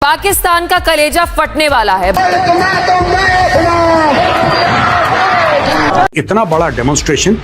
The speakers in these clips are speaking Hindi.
पाकिस्तान का कलेजा फटने वाला है। इतना बड़ा डेमोन्स्ट्रेशन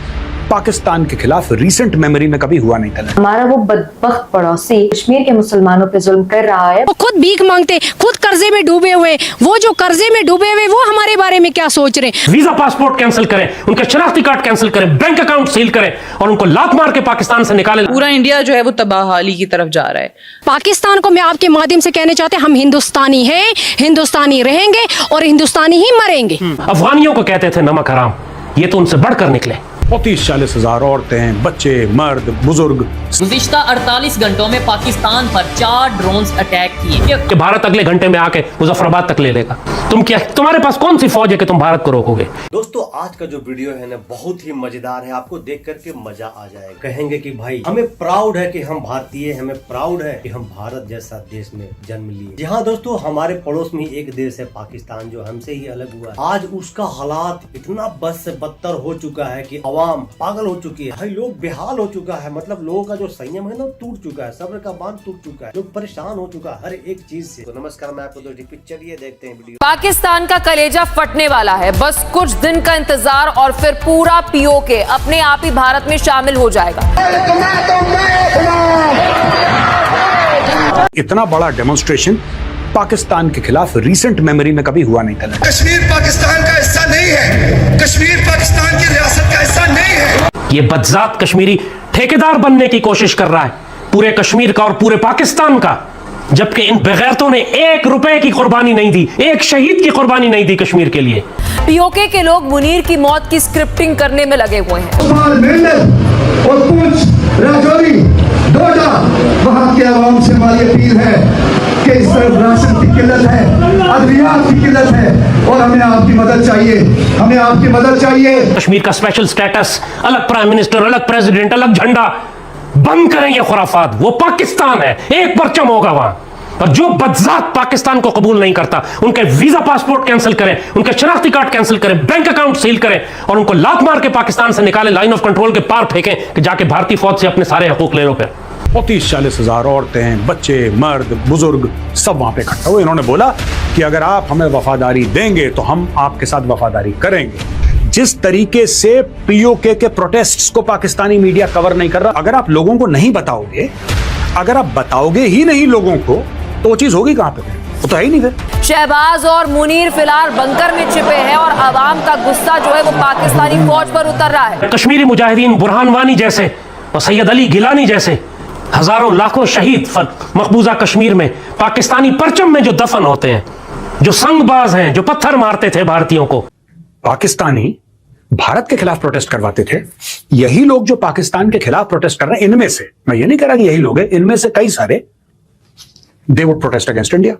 पाकिस्तान के खिलाफ रीसेंट मेमोरी में कभी हुआ नहीं था। हमारा वो बदबख्त पड़ोसी कश्मीर के मुसलमानों पे जुल्म कर रहा है। वो खुद भीख मांगते, खुद कर्जे में डूबे हुए, वो जो कर्जे में डूबे हुए वो हमारे बारे में क्या सोच रहे हैं। वीजा पासपोर्ट कैंसिल करें, उनके शनाख्ती कार्ड कैंसिल करें, बैंक अकाउंट सील करें और उनको लात मार के पाकिस्तान से निकाले। पूरा इंडिया जो है वो तबाहाली की तरफ जा रहा है। पाकिस्तान को मैं आपके माध्यम से कहना चाहते हैं, हम हिंदुस्तानी हैं, हिंदुस्तानी रहेंगे और हिंदुस्तानी ही मरेंगे। अफगानियों को कहते थे नमक हराम, ये तो उनसे बढ़कर निकले। 30-40 हजार औरतें, बच्चे, मर्द, बुजुर्ग। गुज़िश्ता 48 घंटों में पाकिस्तान पर 4 ड्रोन्स अटैक किए। कि भारत अगले घंटे में आके मुजफ्फराबाद तक ले लेगा। तुम्हारे पास कौन सी फौज है कि तुम भारत को रोकोगे? दोस्तों आज का जो वीडियो है ना बहुत ही मजेदार है, आपको देख करके मजा आ जाएगा। कहेंगे कि भाई हमें प्राउड है कि हम भारतीय, हमें प्राउड है कि हम भारत जैसा देश में जन्म लिए। जी हाँ दोस्तों, हमारे पड़ोस में एक देश है पाकिस्तान जो हमसे ही अलग हुआ है। आज उसका हालात इतना बद से बदतर हो चुका है कि आवाम पागल हो चुकी है, भाई लोग बेहाल हो चुका है। मतलब लोगों का जो संयम है ना टूट चुका है, सब्र का बांध टूट चुका है, लोग परेशान हो चुका है हर एक चीज से। तो नमस्कार, मैं आपको दोस्तों पिक्चर ये देखते हैं वीडियो। पाकिस्तान का कलेजा फटने वाला है, बस कुछ दिन का इंतजार और फिर पूरा पीओके अपने आप ही भारत में शामिल हो जाएगा। इतना बड़ा डेमोन्स्ट्रेशन पाकिस्तान के खिलाफ रीसेंट मेमोरी में कभी हुआ नहीं था। कश्मीर पाकिस्तान का हिस्सा नहीं है, कश्मीर पाकिस्तान की रियासत का हिस्सा नहीं है। ये बदजात कश्मीरी ठेकेदार बनने की कोशिश कर रहा है पूरे कश्मीर का और पूरे पाकिस्तान का, जबकि इन बेगैरतों ने 1 रुपए की कुर्बानी नहीं दी, एक शहीद की कुर्बानी नहीं दी कश्मीर के लिए। पीओके के लोग मुनीर की मौत की स्क्रिप्टिंग करने में लगे हुए हैं। और पुंछ, राजौरी, डोडा, वहां के आवाम से हमारी अपील है कि इस तरफ राशन की किल्लत है, अद्वियात की किल्लत है और हमें आपकी मदद चाहिए, हमें आपकी मदद चाहिए। कश्मीर का स्पेशल स्टेटस, अलग प्राइम मिनिस्टर, अलग प्रेसिडेंट, अलग झंडा, बंद करें ये खुराफात। वो पाकिस्तान है, एक परचम होगा वहां। और जो बदजात पाकिस्तान को कबूल नहीं करता, उनके वीजा पासपोर्ट कैंसिल करें, उनके शनाख्ती कार्ड कैंसिल करें, बैंक अकाउंट सील करें और उनको लात मार के पाकिस्तान से निकाले, लाइन ऑफ कंट्रोल के पार फेंकें कि जाके भारतीय फौज से अपने सारे हकूक ले लो। फिर 30-40 हजार औरतें, बच्चे, मर्द, बुजुर्ग सब वहां पे इकट्ठा हुए। इन्होंने बोला कि अगर आप हमें वफादारी देंगे तो हम आपके साथ वफादारी करेंगे। जिस तरीके से पीओके के प्रोटेस्ट्स को पाकिस्तानी मीडिया कवर नहीं कर रहा, अगर आप लोगों को नहीं बताओगे, अगर आप बताओगे ही नहीं लोगों को, तो वो चीज होगी कहां पे? वो तो है ही नहीं। फिर शहबाज और मुनीर फिलहाल बंकर में छिपे हैं और आवाम का गुस्सा जो है वो पाकिस्तानी फौज पर उतर रहा है। कश्मीरी मुजाहिदीन बुरहान वानी जैसे और सैयद अली गिलानी जैसे हजारों लाखों शहीद मकबूजा कश्मीर में पाकिस्तानी परचम में जो दफन होते हैं, जो संगबाज हैं, जो पत्थर मारते थे भारतीयों को। पाकिस्तानी भारत के खिलाफ प्रोटेस्ट करवाते थे, यही लोग जो पाकिस्तान के खिलाफ प्रोटेस्ट कर रहे हैं, इनमें से, मैं ये नहीं कह रहा कि यही लोग हैं, इनमें से कई सारे they would protest against India.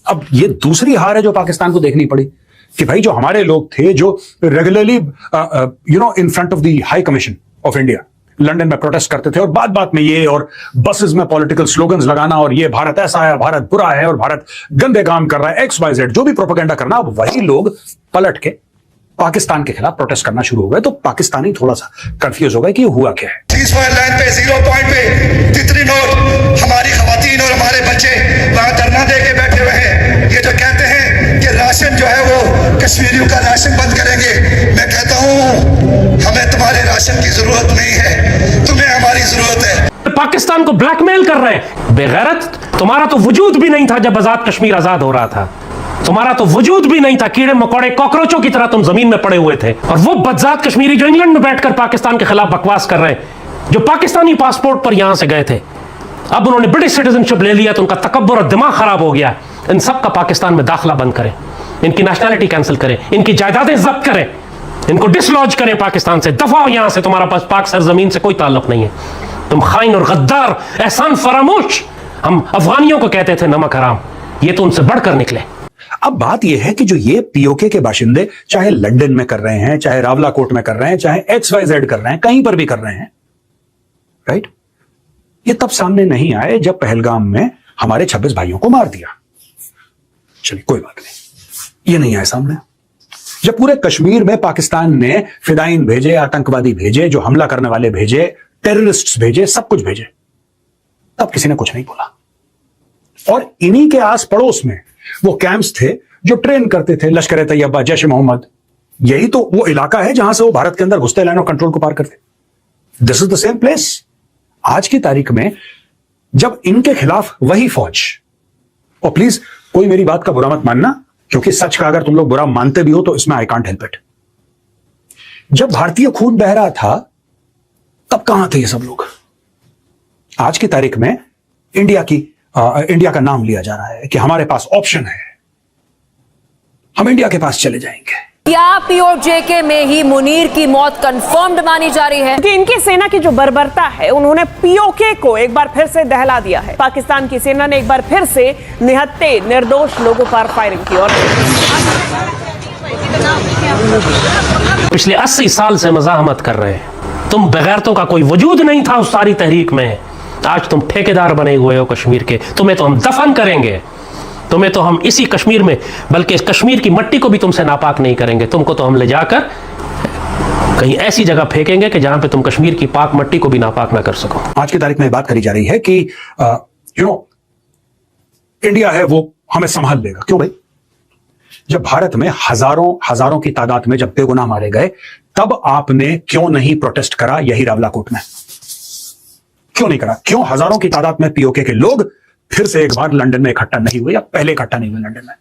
अब ये दूसरी हार है जो पाकिस्तान को देखनी पड़ी कि भाई जो हमारे लोग थे जो regularly in front of the high commission of India London में प्रोटेस्ट करते थे और बात बात में ये और बसेस में पॉलिटिकल स्लोगन्स लगाना और ये भारत ऐसा है, भारत बुरा है और भारत गंदे काम कर रहा है, XYZ जो भी प्रोपेगेंडा करना, अब वही लोग पलट के पाकिस्तान के खिलाफ प्रोटेस्ट करना शुरू हो गए। तो पाकिस्तानी थोड़ा सा कंफ्यूज हो गए कि ये हुआ क्या है। सीज़फायर लाइन पे 0 पॉइंट पे तितली नोट हमारी खवातीन और हमारे बच्चे वहां धरना दे के बैठे हुए हैं। ये जो कहते हैं कि राशन जो है वो कश्मीरियों का राशन बंद करेंगे, मैं कहता हूं हमें तुम्हारे राशन की जरूरत नहीं है, तुम्हें हमारी जरूरत है। पाकिस्तान को ब्लैकमेल कर रहे हैं। बेगैरत, तुम्हारा तो वजूद भी नहीं था जब आजाद कश्मीर आजाद हो रहा था, तुम्हारा तो वजूद भी नहीं था, कीड़े मकोड़े कॉकरोचों की तरह तुम जमीन में पड़े हुए थे। और वो बदजात कश्मीरी जो इंग्लैंड में बैठकर पाकिस्तान के खिलाफ बकवास कर रहे हैं, जो पाकिस्तानी पासपोर्ट पर यहां से गए थे, अब उन्होंने ब्रिटिश सिटीजनशिप ले लिया तो उनका तकब्बुर और दिमाग खराब हो गया। इन सब का पाकिस्तान में दाखिला बंद करें, इनकी नेशनैलिटी कैंसिल करें, इनकी जायदादें जब्त करें, इनको डिसलॉज करें पाकिस्तान से, दफा हो यहां से, तुम्हारा पास पाक सरजमीन से कोई ताल्लुक नहीं है। तुम खाइन और गद्दार, एहसान फरामोश। हम अफगानियों को कहते थे नमक हराम, ये तो उनसे बढ़कर निकले। अब बात यह है कि जो ये पीओके के बाशिंदे चाहे लंदन में कर रहे हैं, चाहे रावलाकोट में कर रहे हैं, चाहे XYZ कर रहे हैं, कहीं पर भी कर रहे हैं, राइट, ये तब सामने नहीं आए जब पहलगाम में हमारे 26 भाइयों को मार दिया। चलिए कोई बात नहीं, ये नहीं आए सामने। जब पूरे कश्मीर में पाकिस्तान ने फिदाइन भेजे, आतंकवादी भेजे, जो हमला करने वाले भेजे, टेररिस्ट्स भेजे, सब कुछ भेजे, तब किसी ने कुछ नहीं बोला। और इन्हीं के आस पड़ोस में वो कैंप्स थे जो ट्रेन करते थे लश्कर तैयबा, जैश मोहम्मद। यही तो वो इलाका है जहां से वो भारत के अंदर घुसते, लाइन ऑफ कंट्रोल को पार करते। This is the same place. आज की तारीख में जब इनके खिलाफ वही फौज, और प्लीज कोई मेरी बात का बुरा मत मानना, क्योंकि सच का अगर तुम लोग बुरा मानते भी हो तो इसमें आई कांट हेल्प इट। जब भारतीय खून बह रहा था तब कहां थे ये सब लोग? आज की तारीख में इंडिया का नाम लिया जा रहा है कि हमारे पास ऑप्शन है, हम इंडिया के पास चले जाएंगे। क्या पीओजे में ही मुनीर की मौत कंफर्म्ड मानी जा रही है? कि इनकी सेना की जो बर्बरता है, उन्होंने पीओके को एक बार फिर से दहला दिया है। पाकिस्तान की सेना ने एक बार फिर से निहत्थे निर्दोष लोगों पर फायरिंग की। और पिछले 80 साल से मजाहमत कर रहे हैं। तुम बगैरतों का कोई वजूद नहीं था उस सारी तहरीक में। आज तुम ठेकेदार बने हुए हो कश्मीर के। तुम्हें तो हम दफन करेंगे, तुम्हें तो हम इसी कश्मीर में, बल्कि कश्मीर की मिट्टी को भी तुमसे नापाक नहीं करेंगे। तुमको तो हम ले जाकर कहीं ऐसी जगह फेंकेंगे कि जहां पे तुम कश्मीर की पाक मिट्टी को भी नापाक ना कर सको। आज की तारीख में बात करी जा रही है कि इंडिया है वो हमें संभाल लेगा। क्यों भाई? जब भारत में हजारों की तादाद में जब बेगुनाह मारे गए, तब आपने क्यों नहीं प्रोटेस्ट करा यही रावलाकोट में? क्यों नहीं करा? क्यों हजारों की तादाद में पीओके के लोग फिर से एक बार लंदन में इकट्ठा नहीं हुए, या पहले इकट्ठा नहीं हुए लंदन में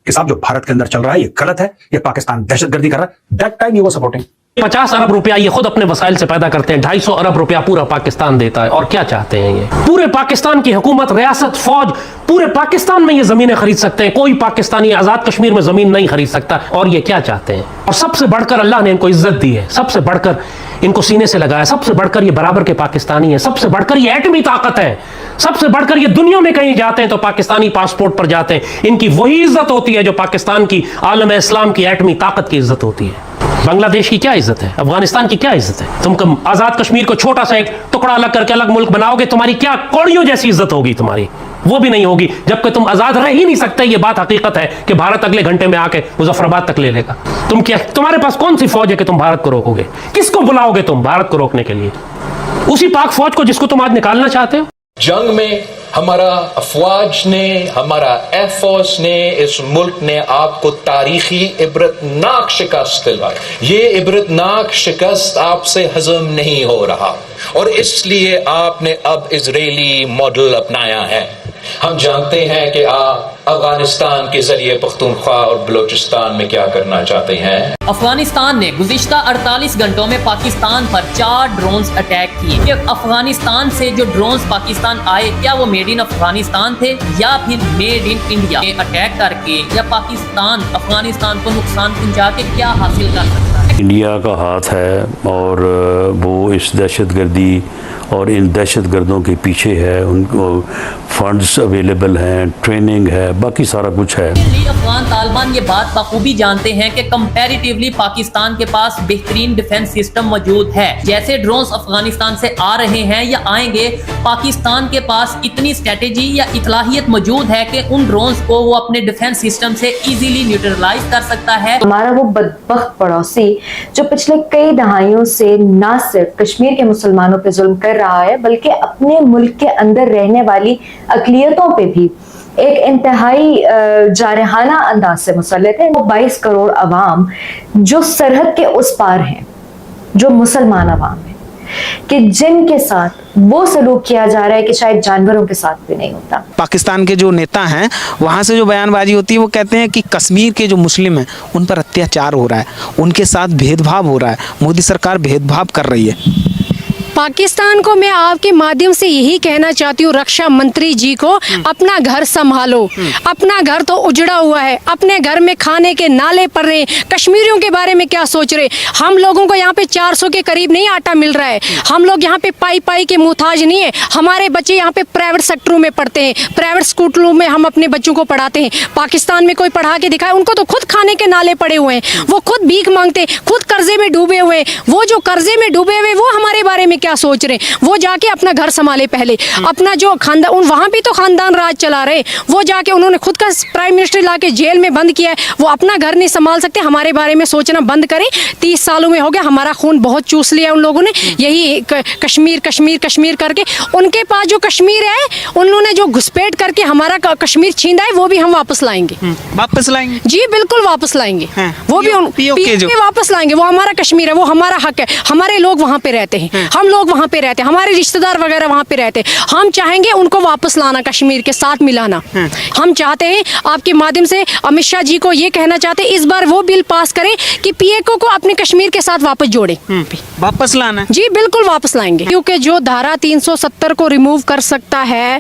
कि साहब जो भारत के अंदर चल रहा है ये गलत है, ये पाकिस्तान दहशतगर्दी कर रहा है? That time you were supporting. 50 अरब रुपया ये खुद अपने वसाइल से पैदा करते हैं। 250 अरब रुपया पूरा पाकिस्तान देता है। और क्या चाहते हैं ये? पूरे पाकिस्तान की हुकूमत, रियासत, फौज, पूरे पाकिस्तान में ये जमीनें खरीद सकते हैं। कोई पाकिस्तानी आजाद कश्मीर में जमीन नहीं खरीद सकता। और ये क्या चाहते हैं? और सबसे बढ़कर अल्लाह ने इनको इज्जत दी है, सबसे बढ़कर इनको सीने से लगाया, सबसे बढ़कर ये बराबर के पाकिस्तानी है, सबसे बढ़कर ये एटमी ताकत है, सबसे बढ़कर ये दुनिया में कहीं जाते हैं तो पाकिस्तानी पासपोर्ट पर जाते हैं। इनकी वही इज्जत होती है जो पाकिस्तान की आलम इस्लाम की एटमी ताकत की इज्जत होती है। बांग्लादेश की क्या इज्जत है? अफगानिस्तान की क्या इज्जत है? तुम आजाद कश्मीर को छोटा सा एक टुकड़ा अलग करके अलग मुल्क बनाओगे, तुम्हारी क्या कौड़ियों जैसी इज्जत होगी? तुम्हारी वो भी नहीं होगी, जबकि तुम आजाद रह ही नहीं सकते। ये बात हकीकत है कि भारत अगले घंटे में आके मुजफ्फराबाद तक ले लेगा। तुम क्या, तुम्हारे पास कौन सी फौज है कि तुम भारत को रोकोगे? किसको बुलाओगे तुम भारत को रोकने के लिए? उसी पाक फौज को जिसको तुम आज निकालना चाहते हो। जंग में हमारा अफवाज ने, हमारा एयरफोर्स ने, इस मुल्क ने आपको तारीखी इबरतनाक शिकस्त दिलवाई। ये इबरतनाक शिकस्त आपसे हजम नहीं हो रहा और इसलिए आपने अब इजरायली मॉडल अपनाया है। हम जानते हैं कि आप अफगानिस्तान के जरिए पख्तूनख्वा और बलोचिस्तान में क्या करना चाहते हैं। अफगानिस्तान ने गुज़िश्ता 48 घंटों में पाकिस्तान पर 4 ड्रोन्स अटैक किए। कि अफगानिस्तान से जो ड्रोन्स पाकिस्तान आए, क्या वो मेड इन अफगानिस्तान थे या फिर मेड इन इंडिया? अटैक करके या पाकिस्तान अफगानिस्तान को नुकसान पहुंचा के क्या हासिल कर सकता है? इंडिया का हाथ है और वो इस दहशतगर्दी और इन दहशतगर्दों के पीछे है। उनको फंड्स अवेलेबल हैं, ट्रेनिंग है, बाकी सारा कुछ है। अफगान तालिबान ये बात बखूबी जानते हैं कि कंपैरेटिवली पाकिस्तान के पास बेहतरीन डिफेंस सिस्टम मौजूद है। जैसे ड्रोन्स अफगानिस्तान से आ रहे हैं या आएंगे, पाकिस्तान के पास इतनी स्ट्रेटेजी या इतलाहियत मौजूद है कि उन ड्रोन्स को वो अपने डिफेंस सिस्टम से इजीली न्यूट्रलाइज कर सकता है। हमारा वो बदबख्त पड़ोसी जो पिछले कई दहाइयों से न सिर्फ कश्मीर के मुसलमानों पे जुल्म कर रहा है, बल्कि अपने मुल्क के अंदर रहने वाली अकलियतों पे भी एक इंतहाई जारहाना अंदाज से मुसल्लत है। वो 22 करोड़ अवाम जो सरहद के उस पार हैं, जो मुसलमान अवाम है, कि जिनके साथ वो सलूक किया जा रहा है कि शायद जानवरों के साथ भी नहीं होता। पाकिस्तान के जो नेता हैं, वहाँ से जो बयानबाजी होती है, वो कहते हैं कि कश्मीर के जो मुस्लिम हैं उन पर अत्याचार हो रहा है, उनके साथ भेदभाव हो रहा है, मोदी सरकार भेदभाव कर रही है। पाकिस्तान को मैं आपके माध्यम से यही कहना चाहती हूँ, रक्षा मंत्री जी को, अपना घर संभालो। अपना घर तो उजड़ा हुआ है, अपने घर में खाने के नाले पड़ रहे हैं। कश्मीरियों के बारे में क्या सोच रहे? हम लोगों को यहाँ पे 400 के करीब नहीं आटा मिल रहा है। हम लोग यहाँ पे पाई के मुहताज नहीं है। हमारे बच्चे यहाँ पे प्राइवेट सेक्टरों में पढ़ते हैं, प्राइवेट स्कूलों में हम अपने बच्चों को पढ़ाते हैं। पाकिस्तान में कोई पढ़ा के दिखाए? उनको तो खुद खाने के नाले पड़े हुए हैं, वो खुद भीख मांगते हैं, खुद कर्जे में डूबे हुए हैं। वो जो कर्जे में डूबे हुए वो हमारे बारे में क्या सोच रहे हैं। वो जाके अपना घर संभाले पहले, अपना जो खानदान, वहां भी तो खानदान राज चला रहे, वो जाके उन्होंने खुद का प्राइम मिनिस्टर लाके जेल में बंद किया है, वो अपना घर नहीं संभाल सकते। हमारे बारे में सोचना बंद करें। 30 सालों में हो गया, हमारा खून बहुत चूस लिया उन लोगों ने, यही कश्मीर कश्मीर कश्मीर करके। उनके पास जो कश्मीर है, उन्होंने जो घुसपैठ करके हमारा कश्मीर छीना है, वो भी हम वापस लाएंगे। वापस लाएंगे जी बिल्कुल वापस लाएंगे। वो भी POK वापस लाएंगे। वो हमारा कश्मीर है, वो हमारा हक है। हमारे लोग वहाँ पे रहते हैं, हम लोग वहाँ पे रहते हैं, हमारे रिश्तेदार वगैरह वहाँ पे रहते हैं। हम चाहेंगे उनको वापस लाना, कश्मीर के साथ मिलाना। हम चाहते हैं, आपके माध्यम से अमित शाह जी को ये कहना चाहते हैं, इस बार वो बिल पास करें कि POK को अपने कश्मीर के साथ वापस जोड़े। वापस लाना है। जी बिल्कुल वापस लाएंगे, क्योंकि जो धारा 370 को रिमूव कर सकता है,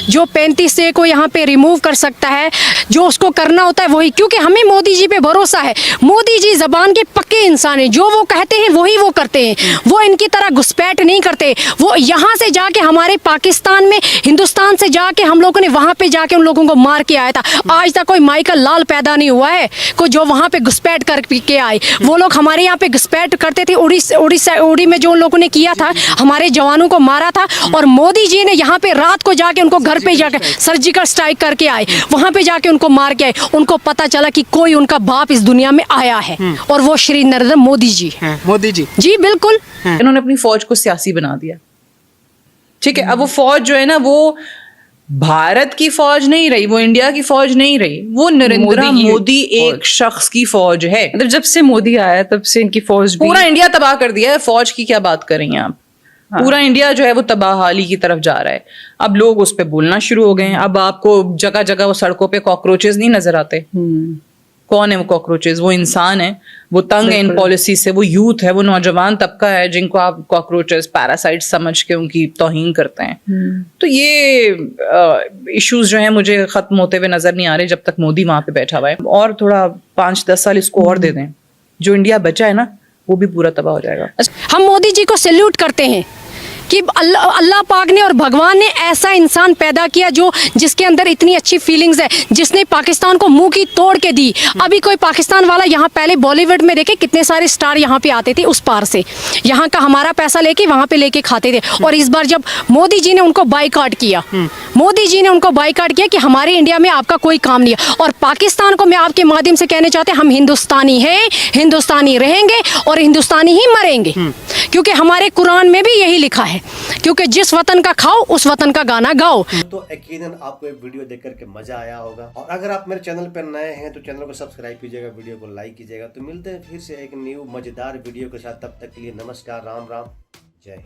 जो 35A को यहाँ पे रिमूव कर सकता है, जो उसको करना होता है वही। क्योंकि हमें मोदी जी पे भरोसा है। मोदी जी जबान के पक्के इंसान हैं, जो वो कहते हैं वही वो करते हैं। वो इनकी तरह घुसपैठ नहीं करते। वो यहाँ से जाके हमारे पाकिस्तान में, हिंदुस्तान से जाके हम लोगों ने वहाँ पे जाके उन लोगों को मार के आया था। आज तक कोई माइकल लाल पैदा नहीं हुआ है को जो वहाँ पे घुसपैठ करके आए। वो लोग हमारे यहाँ पे घुसपैठ करते थे। उड़ी में जो उन लोगों ने किया था, हमारे जवानों को मारा था, और मोदी जी ने यहाँ पे रात को जाके उनको घर पे जाकर सर्जिकल स्ट्राइक करके आए, वहाँ पे जाके उनको मार के आए। उनको पता चला कि कोई उनका बाप इस दुनिया में आया है, और वो श्री नरेंद्र मोदी जी हैं। मोदी जी जी बिल्कुल। इन्होंने अपनी फौज को सियासी बना दिया। ठीक है, अब वो फौज जो है ना, वो भारत की फौज नहीं रही, वो इंडिया की फौज नहीं रही, वो नरेंद्र मोदी एक शख्स की फौज है। मतलब जब से मोदी आया तब से इनकी फौज पूरा इंडिया तबाह कर दिया है। फौज की क्या बात कर रही हैं आप? पूरा इंडिया जो है वो तबाहाली की तरफ जा रहा है। अब लोग उस पर बोलना शुरू हो गए हैं। अब आपको जगह जगह वो सड़कों पे कॉकरोचेस नहीं नजर आते। कौन है वो कॉकरोचेस? वो इंसान है, वो तंग है इन पॉलिसी से, वो यूथ है, वो नौजवान तबका है जिनको आप कॉकरोचेस, पैरासाइट समझ के उनकी तौहीन करते हैं। तो ये इश्यूज जो है मुझे खत्म होते हुए नजर नहीं आ रहे जब तक मोदी वहां पे बैठा हुआ है। और थोड़ा 5-10 साल इसको और दे दें, जो इंडिया बचा है ना, वो भी पूरा तबाह हो जाएगा। हम मोदी जी को सैल्यूट करते हैं कि अल्लाह पाक ने और भगवान ने ऐसा इंसान पैदा किया जो जिसके अंदर इतनी अच्छी फीलिंग्स है, जिसने पाकिस्तान को मुंह की तोड़ के दी। अभी कोई पाकिस्तान वाला यहाँ, पहले बॉलीवुड में देखे कितने सारे स्टार यहाँ पे आते थे उस पार से, यहाँ का हमारा पैसा लेके वहाँ पे लेके खाते थे। और इस बार जब मोदी जी ने उनको बाइकआउट किया, मोदी जी ने उनको बाइकआउट किया कि हमारे इंडिया में आपका कोई काम नहीं है। और पाकिस्तान को मैं आपके माध्यम से कहना चाहते हैं, हम हिंदुस्तानी हैं, हिंदुस्तानी रहेंगे और हिंदुस्तानी ही मरेंगे, क्योंकि हमारे कुरान में भी यही लिखा है, क्योंकि जिस वतन का खाओ उस वतन का गाना गाओ। तो यकीनन आपको एक वीडियो देख करके मजा आया होगा। और अगर आप मेरे चैनल पर नए हैं तो चैनल को सब्सक्राइब कीजिएगा, वीडियो को लाइक कीजिएगा। तो मिलते हैं फिर से एक न्यू मजेदार वीडियो के साथ। तब तक के लिए नमस्कार, राम राम, जय हिंद।